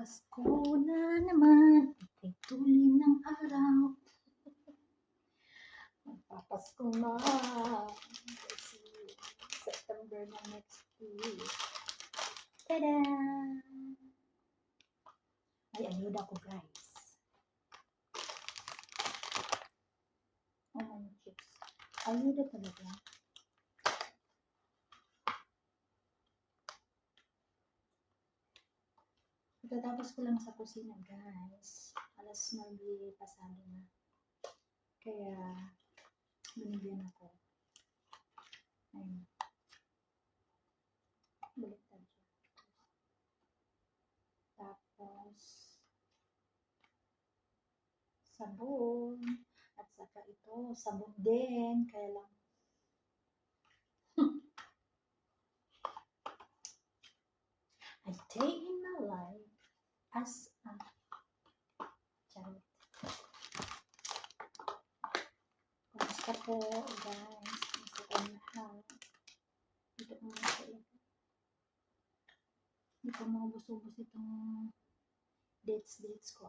Pasko na naman, ika'y tuloy ng araw. Magpapasko na, kasi September na next week. Tada! Ay, ayuda ko guys. Oh, chips. Ayuda talaga. Pagkatapos ko lang sa kusina guys, alas 9 pasado na. Kaya, binigyan ako. Ayun. Baliktad siya. Tapos, sabon. At saka ito, sabon din. Kaya lang, a day in my life as a charot. Kumusta po guys? Kumusta po lahat? Dito ko mga kailangan. Hindi ko maubos-ubos itong dates ko.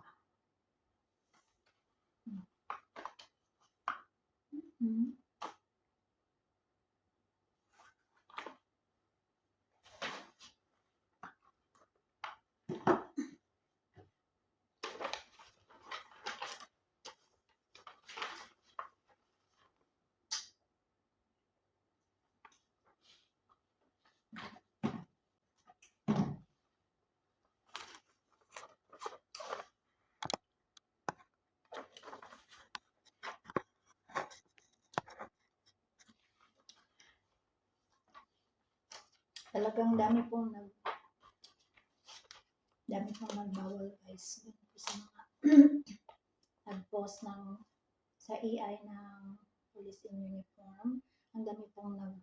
Talagang dami pong nagbawal guys sa mga nag-post ng sa AI ng police in uniform. Ang dami pong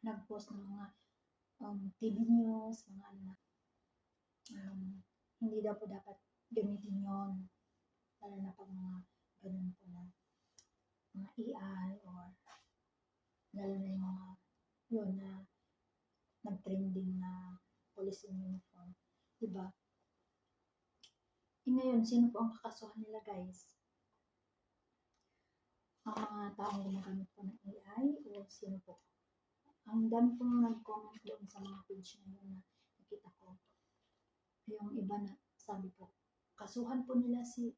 nag-post ng mga TV news, mga ano hindi daw po dapat gamitin yon, lalo na pag mga ganun po na mga AI or lalo na yung mga yun na nag-trending na police in uniform, diba? Ngayon, sino po ang kakasuhan nila guys? Ang mga taong gumagamit po ng AI o sino po? Ang dami pong nag-comment doon sa mga page na yun na nakita ko. Yung iba na sabi po, kasuhan po nila si